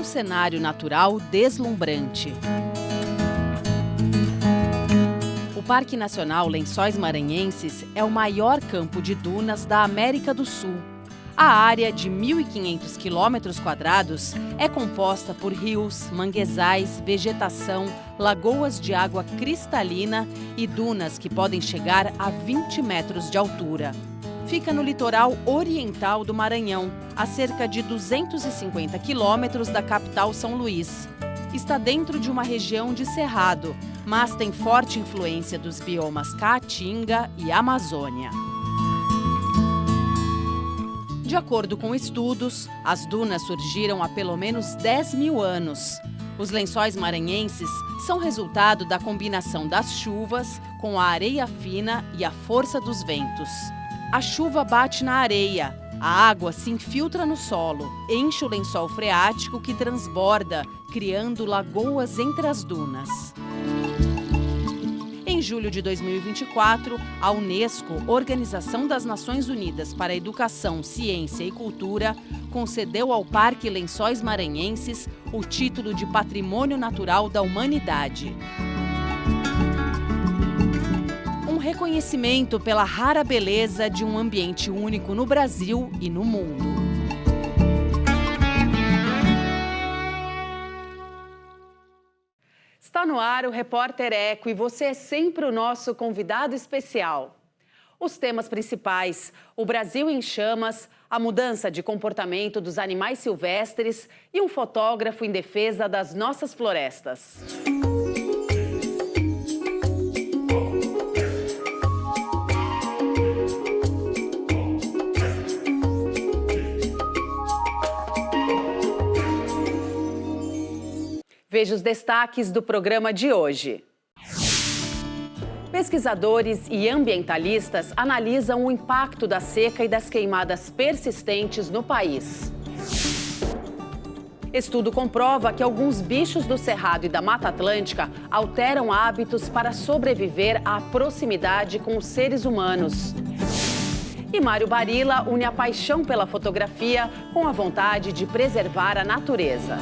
cenário natural deslumbrante. O Parque Nacional Lençóis Maranhenses é o maior campo de dunas da América do Sul. A área de 1.500 km² é composta por rios, manguezais, vegetação, lagoas de água cristalina e dunas que podem chegar a 20 metros de altura. Fica no litoral oriental do Maranhão, a cerca de 250 quilômetros da capital São Luís. Está dentro de uma região de cerrado, mas tem forte influência dos biomas Caatinga e Amazônia. De acordo com estudos, as dunas surgiram há pelo menos 10 mil anos. Os lençóis maranhenses são resultado da combinação das chuvas com a areia fina e a força dos ventos. A chuva bate na areia, a água se infiltra no solo, enche o lençol freático que transborda, criando lagoas entre as dunas. Em julho de 2024, a Unesco, Organização das Nações Unidas para a Educação, Ciência e Cultura, concedeu ao Parque Lençóis Maranhenses o título de Patrimônio Natural da Humanidade. Um reconhecimento pela rara beleza de um ambiente único no Brasil e no mundo. Está no ar o Repórter Eco e você é sempre o nosso convidado especial. Os temas principais: o Brasil em chamas, a mudança de comportamento dos animais silvestres e um fotógrafo em defesa das nossas florestas. Veja os destaques do programa de hoje. Pesquisadores e ambientalistas analisam o impacto da seca e das queimadas persistentes no país. Estudo comprova que alguns bichos do Cerrado e da Mata Atlântica alteram hábitos para sobreviver à proximidade com os seres humanos. E Mário Barilla une a paixão pela fotografia com a vontade de preservar a natureza.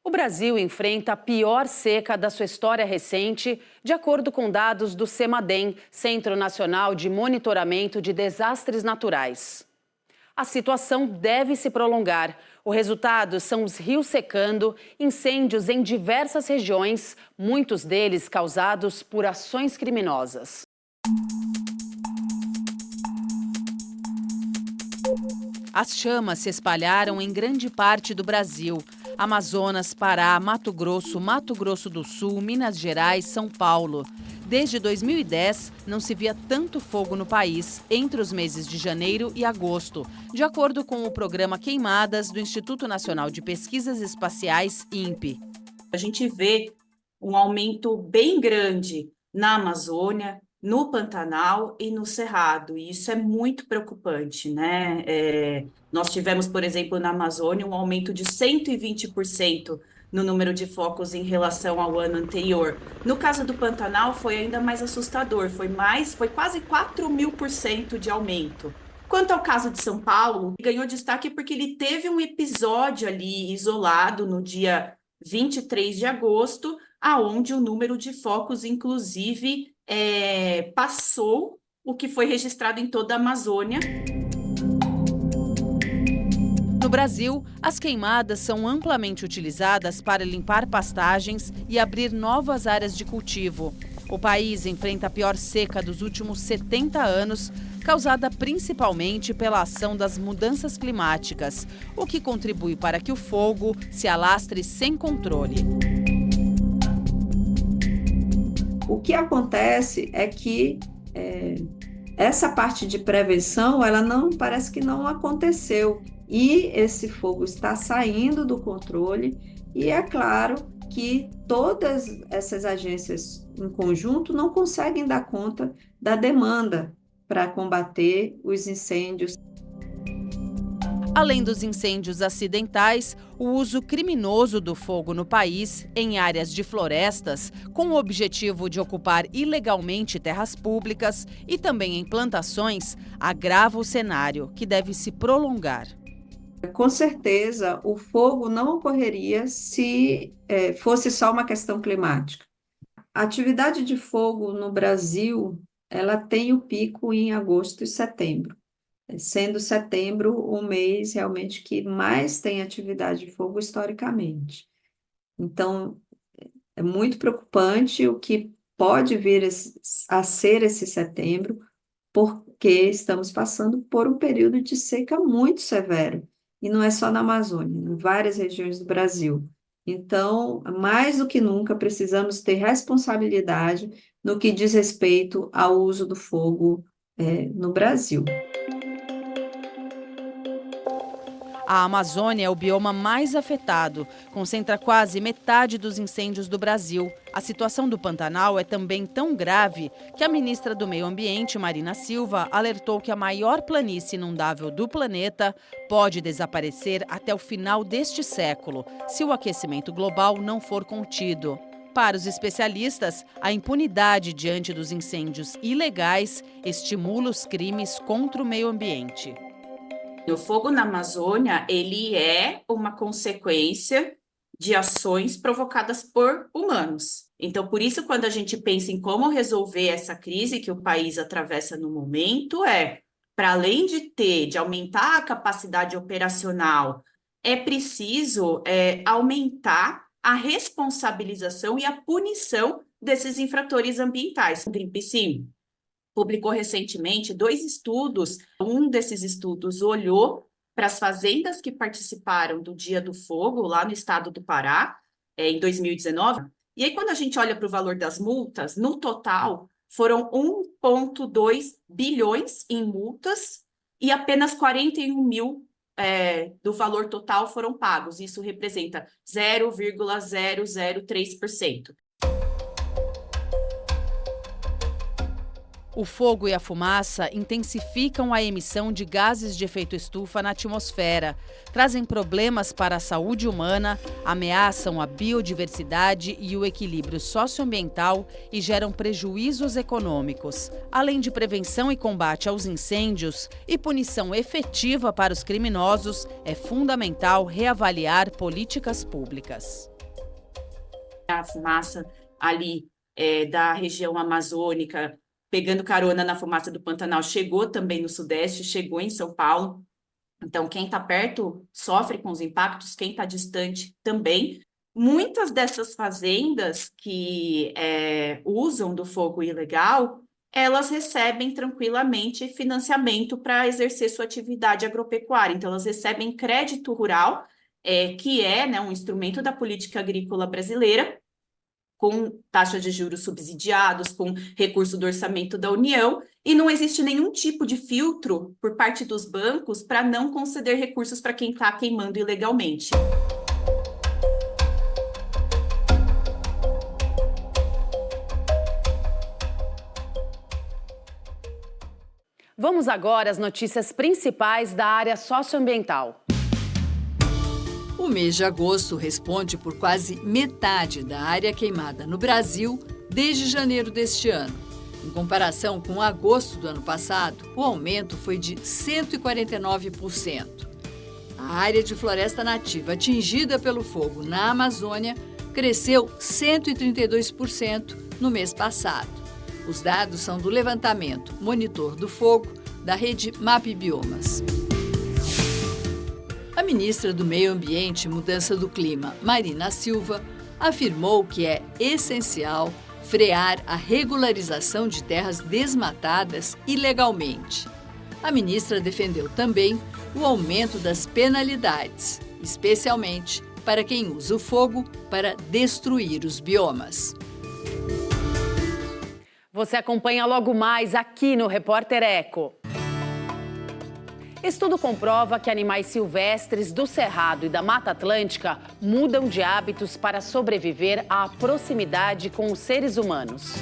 O Brasil enfrenta a pior seca da sua história recente, de acordo com dados do CEMADEM, Centro Nacional de Monitoramento de Desastres Naturais. A situação deve se prolongar. O resultado são os rios secando, incêndios em diversas regiões, muitos deles causados por ações criminosas. As chamas se espalharam em grande parte do Brasil. Amazonas, Pará, Mato Grosso do Sul, Minas Gerais, São Paulo. Desde 2010, não se via tanto fogo no país entre os meses de janeiro e agosto, de acordo com o programa Queimadas do Instituto Nacional de Pesquisas Espaciais, INPE. A gente vê um aumento bem grande na Amazônia, no Pantanal e no Cerrado, e isso é muito preocupante, né? Nós tivemos, por exemplo, na Amazônia, um aumento de 120% no número de focos em relação ao ano anterior. No caso do Pantanal, foi ainda mais assustador, foi quase 4.000% de aumento. Quanto ao caso de São Paulo, ganhou destaque porque ele teve um episódio ali isolado no dia 23 de agosto, aonde o número de focos, inclusive, passou o que foi registrado em toda a Amazônia. No Brasil, as queimadas são amplamente utilizadas para limpar pastagens e abrir novas áreas de cultivo. O país enfrenta a pior seca dos últimos 70 anos, causada principalmente pela ação das mudanças climáticas, o que contribui para que o fogo se alastre sem controle. O que acontece é que essa parte de prevenção, parece que não aconteceu. E esse fogo está saindo do controle e é claro que todas essas agências em conjunto não conseguem dar conta da demanda para combater os incêndios. Além dos incêndios acidentais, o uso criminoso do fogo no país, em áreas de florestas, com o objetivo de ocupar ilegalmente terras públicas e também em plantações, agrava o cenário, que deve se prolongar. Com certeza, o fogo não ocorreria se fosse só uma questão climática. A atividade de fogo no Brasil, ela tem o pico em agosto e setembro, sendo setembro o mês realmente que mais tem atividade de fogo historicamente. Então, é muito preocupante o que pode vir a ser esse setembro, porque estamos passando por um período de seca muito severo, e não é só na Amazônia, em várias regiões do Brasil. Então, mais do que nunca, precisamos ter responsabilidade no que diz respeito ao uso do fogo, no Brasil. A Amazônia é o bioma mais afetado, concentra quase metade dos incêndios do Brasil. A situação do Pantanal é também tão grave que a ministra do Meio Ambiente, Marina Silva, alertou que a maior planície inundável do planeta pode desaparecer até o final deste século, se o aquecimento global não for contido. Para os especialistas, a impunidade diante dos incêndios ilegais estimula os crimes contra o meio ambiente. O fogo na Amazônia, ele é uma consequência de ações provocadas por humanos. Então, por isso, quando a gente pensa em como resolver essa crise que o país atravessa no momento, para além de aumentar a capacidade operacional, é preciso aumentar a responsabilização e a punição desses infratores ambientais. O Greenpeace publicou recentemente 2 estudos. Um desses estudos olhou para as fazendas que participaram do Dia do Fogo, lá no estado do Pará, em 2019. E aí, quando a gente olha para o valor das multas, no total, foram 1,2 bilhões em multas e apenas 41 mil do valor total foram pagos. Isso representa 0,003%. O fogo e a fumaça intensificam a emissão de gases de efeito estufa na atmosfera, trazem problemas para a saúde humana, ameaçam a biodiversidade e o equilíbrio socioambiental e geram prejuízos econômicos. Além de prevenção e combate aos incêndios e punição efetiva para os criminosos, é fundamental reavaliar políticas públicas. A fumaça ali da região amazônica, pegando carona na fumaça do Pantanal, chegou também no Sudeste, chegou em São Paulo. Então, quem está perto sofre com os impactos, quem está distante também. Muitas dessas fazendas que usam do fogo ilegal, elas recebem tranquilamente financiamento para exercer sua atividade agropecuária. Então, elas recebem crédito rural, que é um instrumento da política agrícola brasileira, com taxas de juros subsidiados, com recurso do orçamento da União, e não existe nenhum tipo de filtro por parte dos bancos para não conceder recursos para quem está queimando ilegalmente. Vamos agora às notícias principais da área socioambiental. O mês de agosto responde por quase metade da área queimada no Brasil desde janeiro deste ano. Em comparação com agosto do ano passado, o aumento foi de 149%. A área de floresta nativa atingida pelo fogo na Amazônia cresceu 132% no mês passado. Os dados são do levantamento Monitor do Fogo da rede MapBiomas. A ministra do Meio Ambiente e Mudança do Clima, Marina Silva, afirmou que é essencial frear a regularização de terras desmatadas ilegalmente. A ministra defendeu também o aumento das penalidades, especialmente para quem usa o fogo para destruir os biomas. Você acompanha logo mais aqui no Repórter Eco. Estudo comprova que animais silvestres do Cerrado e da Mata Atlântica mudam de hábitos para sobreviver à proximidade com os seres humanos.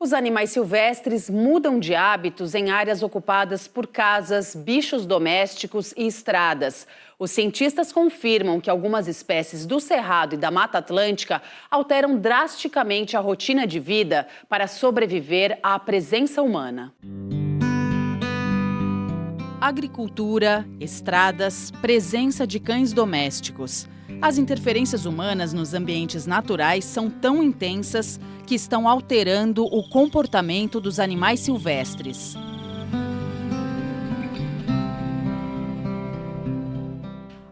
Os animais silvestres mudam de hábitos em áreas ocupadas por casas, bichos domésticos e estradas. Os cientistas confirmam que algumas espécies do Cerrado e da Mata Atlântica alteram drasticamente a rotina de vida para sobreviver à presença humana. Agricultura, estradas, presença de cães domésticos. As interferências humanas nos ambientes naturais são tão intensas que estão alterando o comportamento dos animais silvestres.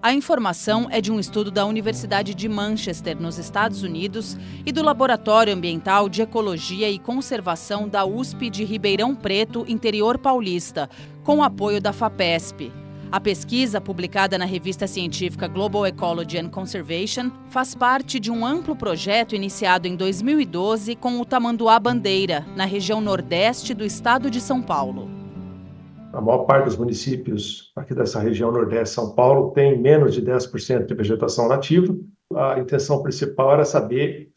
A informação é de um estudo da Universidade de Manchester, nos Estados Unidos, e do Laboratório Ambiental de Ecologia e Conservação da USP de Ribeirão Preto, interior paulista, com apoio da FAPESP. A pesquisa, publicada na revista científica Global Ecology and Conservation, faz parte de um amplo projeto iniciado em 2012 com o tamanduá-bandeira, na região nordeste do estado de São Paulo. A maior parte dos municípios aqui dessa região nordeste de São Paulo tem menos de 10% de vegetação nativa. A intenção principal era saber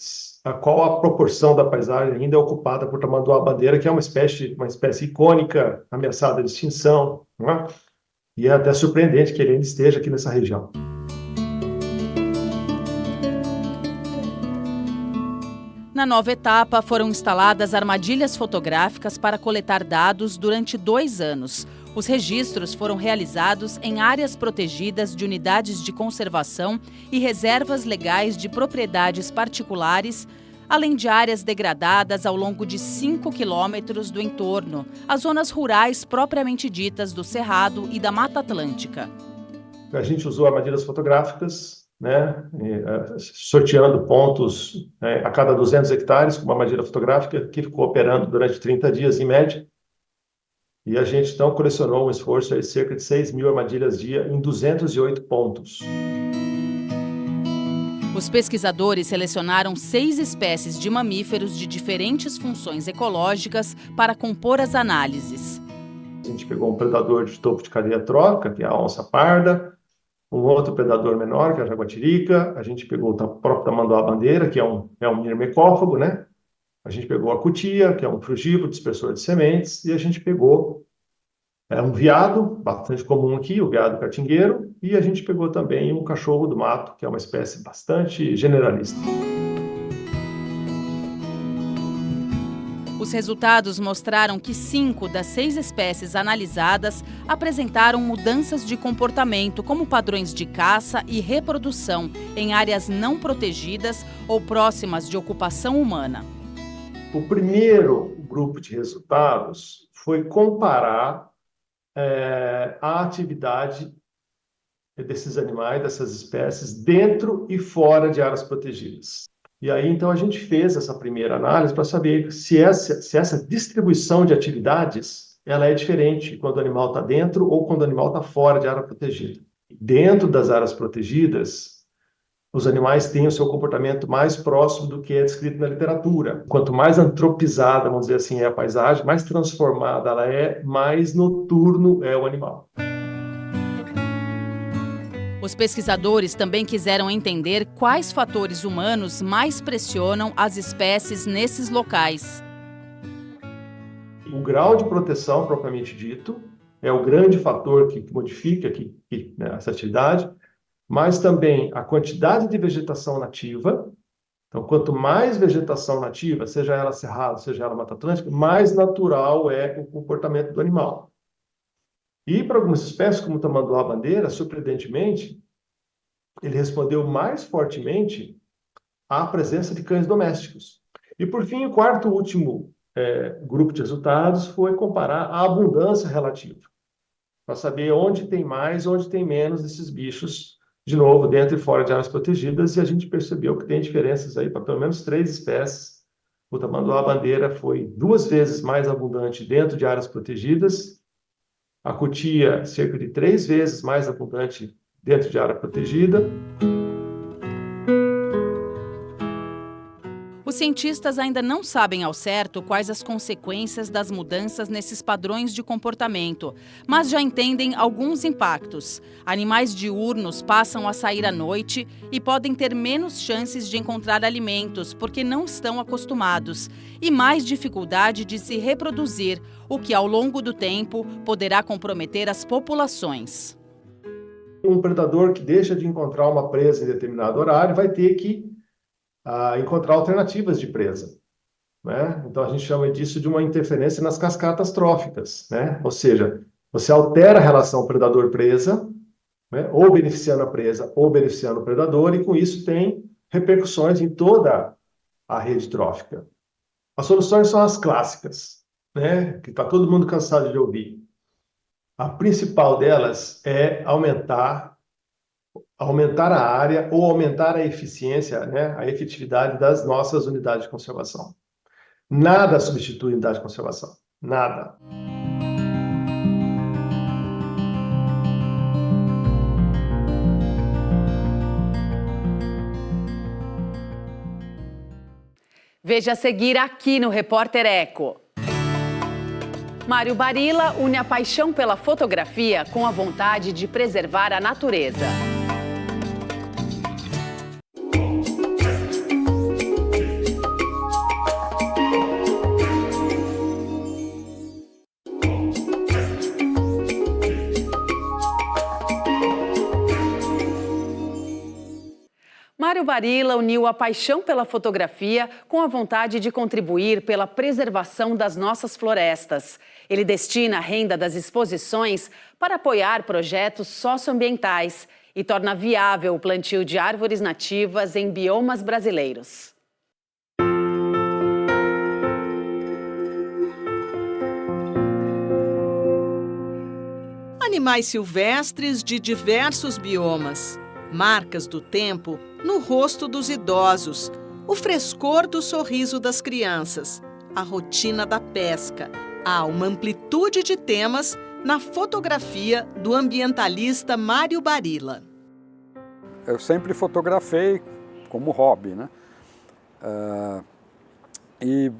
qual a proporção da paisagem ainda é ocupada por tamanduá-bandeira, que é uma espécie icônica, ameaçada de extinção, não é? E é até surpreendente que ele ainda esteja aqui nessa região. Na nova etapa, foram instaladas armadilhas fotográficas para coletar dados durante 2 anos. Os registros foram realizados em áreas protegidas de unidades de conservação e reservas legais de propriedades particulares, além de áreas degradadas ao longo de 5 quilômetros do entorno, as zonas rurais propriamente ditas do Cerrado e da Mata Atlântica. A gente usou armadilhas fotográficas, né, sorteando pontos a cada 200 hectares com uma armadilha fotográfica que ficou operando durante 30 dias em média. E a gente então colecionou um esforço de cerca de 6.000 armadilhas dia em 208 pontos. Os pesquisadores selecionaram 6 espécies de mamíferos de diferentes funções ecológicas para compor as análises. A gente pegou um predador de topo de cadeia trófica, que é a onça parda, um outro predador menor, que é a jaguatirica, a gente pegou o próprio tamanduá-bandeira, que é um myrmecófago, né? A gente pegou a cutia, que é um frugívoro dispersor de sementes, e a gente pegou um veado, bastante comum aqui, o veado catingueiro, e a gente pegou também um cachorro do mato, que é uma espécie bastante generalista. Os resultados mostraram que 5 das 6 espécies analisadas apresentaram mudanças de comportamento, como padrões de caça e reprodução em áreas não protegidas ou próximas de ocupação humana. O primeiro grupo de resultados foi comparar a atividade desses animais, dessas espécies, dentro e fora de áreas protegidas. E aí, então, a gente fez essa primeira análise para saber se essa distribuição de atividades ela é diferente quando o animal está dentro ou quando o animal está fora de área protegida. Dentro das áreas protegidas, os animais têm o seu comportamento mais próximo do que é descrito na literatura. Quanto mais antropizada, vamos dizer assim, é a paisagem, mais transformada ela é, mais noturno é o animal. Os pesquisadores também quiseram entender quais fatores humanos mais pressionam as espécies nesses locais. O grau de proteção, propriamente dito, é o grande fator que modifica essa atividade, mas também a quantidade de vegetação nativa. Então, quanto mais vegetação nativa, seja ela cerrado, seja ela Mata Atlântica, mais natural é o comportamento do animal. E para algumas espécies, como o tamanduá-bandeira, surpreendentemente, ele respondeu mais fortemente à presença de cães domésticos. E, por fim, o quarto e último grupo de resultados foi comparar a abundância relativa, para saber onde tem mais, onde tem menos desses bichos, de novo, dentro e fora de áreas protegidas, e a gente percebeu que tem diferenças aí para pelo menos 3 espécies. O tamanduá-bandeira foi 2 vezes mais abundante dentro de áreas protegidas, a cutia cerca de 3 vezes mais abundante dentro de área protegida. Os cientistas ainda não sabem ao certo quais as consequências das mudanças nesses padrões de comportamento, mas já entendem alguns impactos. Animais diurnos passam a sair à noite e podem ter menos chances de encontrar alimentos porque não estão acostumados e mais dificuldade de se reproduzir, o que ao longo do tempo poderá comprometer as populações. Um predador que deixa de encontrar uma presa em determinado horário vai ter que encontrar alternativas de presa, né? Então a gente chama disso de uma interferência nas cascatas tróficas, né? Ou seja, você altera a relação predador-presa, né? Ou beneficiando a presa ou beneficiando o predador, e com isso tem repercussões em toda a rede trófica. As soluções são as clássicas, né? Que está todo mundo cansado de ouvir. A principal delas é aumentar a área ou aumentar a eficiência, né, a efetividade das nossas unidades de conservação. Nada substitui unidade de conservação. Nada. Veja a seguir aqui no Repórter Eco. Mário Barilla une a paixão pela fotografia com a vontade de preservar a natureza. Mário Barilla uniu a paixão pela fotografia com a vontade de contribuir pela preservação das nossas florestas. Ele destina a renda das exposições para apoiar projetos socioambientais e torna viável o plantio de árvores nativas em biomas brasileiros. Animais silvestres de diversos biomas, marcas do tempo no rosto dos idosos, o frescor do sorriso das crianças, a rotina da pesca. Há uma amplitude de temas na fotografia do ambientalista Mário Barilla. Eu sempre fotografei como hobby, né?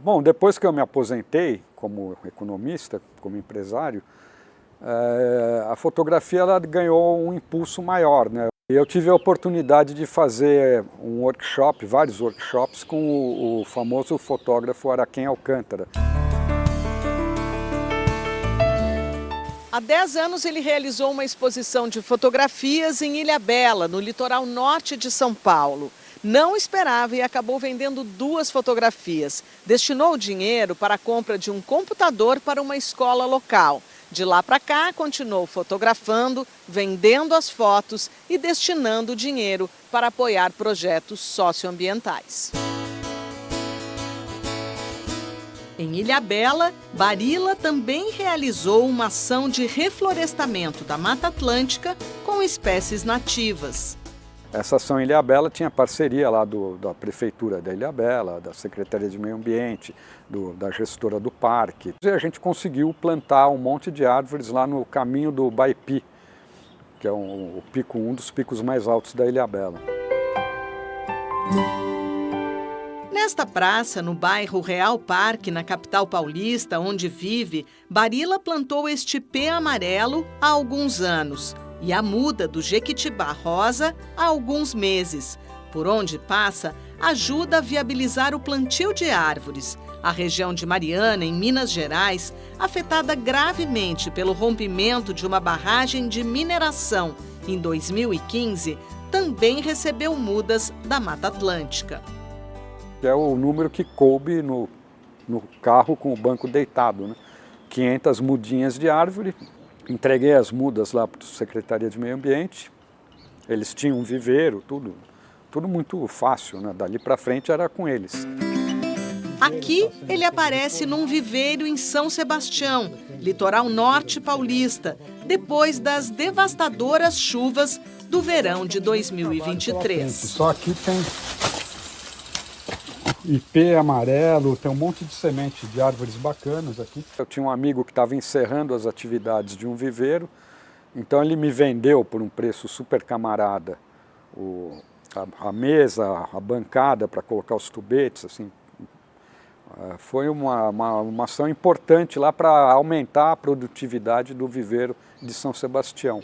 Bom, depois que eu me aposentei como economista, como empresário, a fotografia ela ganhou um impulso maior, né? Eu tive a oportunidade de fazer um workshop, vários workshops, com o famoso fotógrafo Araquém Alcântara. Há 10 anos ele realizou uma exposição de fotografias em Ilhabela, no litoral norte de São Paulo. Não esperava e acabou vendendo 2 fotografias. Destinou o dinheiro para a compra de um computador para uma escola local. De lá para cá, continuou fotografando, vendendo as fotos e destinando o dinheiro para apoiar projetos socioambientais. Em Ilhabela, Barilla também realizou uma ação de reflorestamento da Mata Atlântica com espécies nativas. Essa ação em Ilhabela tinha parceria lá da Prefeitura da Ilhabela, da Secretaria de Meio Ambiente, da gestora do parque. E a gente conseguiu plantar um monte de árvores lá no caminho do Baipi, que é um dos picos mais altos da Ilhabela. Nesta praça, no bairro Real Parque, na capital paulista, onde vive, Barilla plantou este ipê amarelo há alguns anos e a muda do jequitibá rosa há alguns meses. Por onde passa, ajuda a viabilizar o plantio de árvores. A região de Mariana, em Minas Gerais, afetada gravemente pelo rompimento de uma barragem de mineração em 2015, também recebeu mudas da Mata Atlântica. É o número que coube no carro com o banco deitado, né? 500 mudinhas de árvore. Entreguei as mudas lá para a Secretaria de Meio Ambiente. Eles tinham um viveiro, tudo muito fácil, né? Dali para frente era com eles. Aqui ele aparece num viveiro em São Sebastião, litoral norte paulista, depois das devastadoras chuvas do verão de 2023. Só aqui tem ipê amarelo, tem um monte de semente de árvores bacanas aqui. Eu tinha um amigo que estava encerrando as atividades de um viveiro, então ele me vendeu por um preço super camarada a mesa, a bancada para colocar os tubetes, assim. Foi uma ação importante lá para aumentar a produtividade do viveiro de São Sebastião.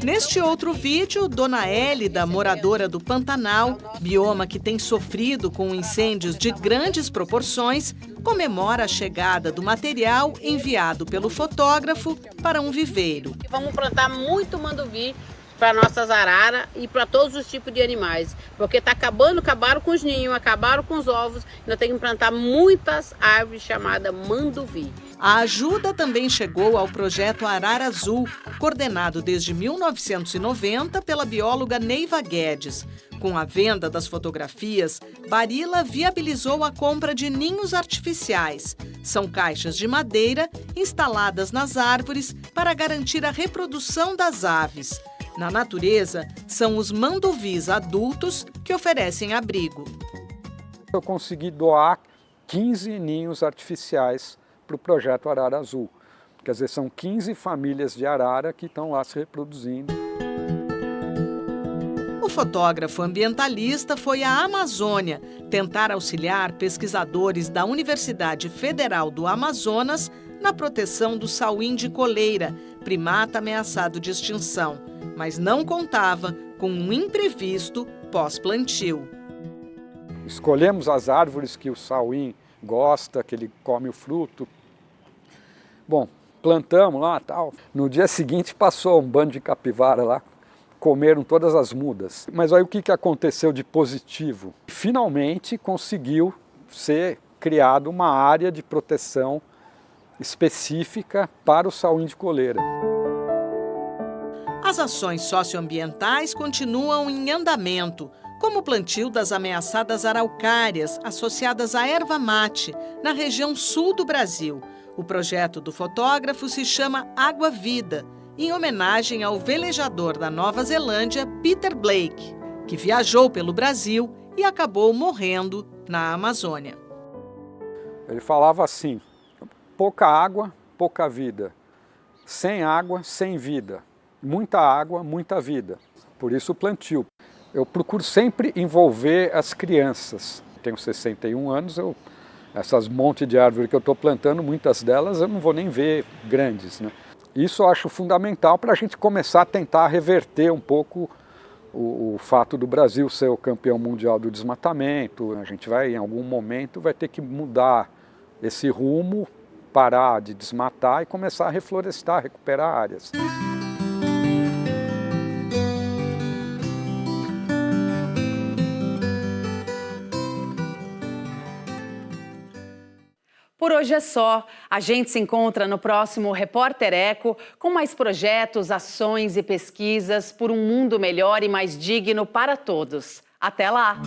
Neste outro vídeo, Dona Hélida, moradora do Pantanal, bioma que tem sofrido com incêndios de grandes proporções, comemora a chegada do material enviado pelo fotógrafo para um viveiro. Vamos plantar muito manduvi para nossas araras e para todos os tipos de animais, porque acabaram com os ninhos, acabaram com os ovos, nós temos que plantar muitas árvores chamadas manduvi. A ajuda também chegou ao projeto Arara Azul, coordenado desde 1990 pela bióloga Neiva Guedes. Com a venda das fotografias, Barilla viabilizou a compra de ninhos artificiais. São caixas de madeira instaladas nas árvores para garantir a reprodução das aves. Na natureza, são os manduvis adultos que oferecem abrigo. Eu consegui doar 15 ninhos artificiais para o projeto Arara Azul. Quer dizer, são 15 famílias de arara que estão lá se reproduzindo. O fotógrafo ambientalista foi à Amazônia tentar auxiliar pesquisadores da Universidade Federal do Amazonas na proteção do sauim de coleira, primata ameaçado de extinção, mas não contava com um imprevisto pós-plantio. Escolhemos as árvores que o sauim gosta, que ele come o fruto. Bom, plantamos lá, tal. No dia seguinte passou um bando de capivara lá, comeram todas as mudas. Mas aí o que aconteceu de positivo? Finalmente conseguiu ser criada uma área de proteção específica para o sauim de coleira. As ações socioambientais continuam em andamento, como o plantio das ameaçadas araucárias, associadas à erva mate, na região sul do Brasil. O projeto do fotógrafo se chama Água Vida, em homenagem ao velejador da Nova Zelândia, Peter Blake, que viajou pelo Brasil e acabou morrendo na Amazônia. Ele falava assim: pouca água, pouca vida. Sem água, sem vida. Muita água, muita vida. Por isso o plantio. Eu procuro sempre envolver as crianças. Tenho 61 anos, essas montes de árvore que eu estou plantando, muitas delas eu não vou nem ver grandes, né? Isso eu acho fundamental para a gente começar a tentar reverter um pouco o fato do Brasil ser o campeão mundial do desmatamento. A gente vai, em algum momento, vai ter que mudar esse rumo, parar de desmatar e começar a reflorestar, recuperar áreas. Por hoje é só. A gente se encontra no próximo Repórter Eco com mais projetos, ações e pesquisas por um mundo melhor e mais digno para todos. Até lá!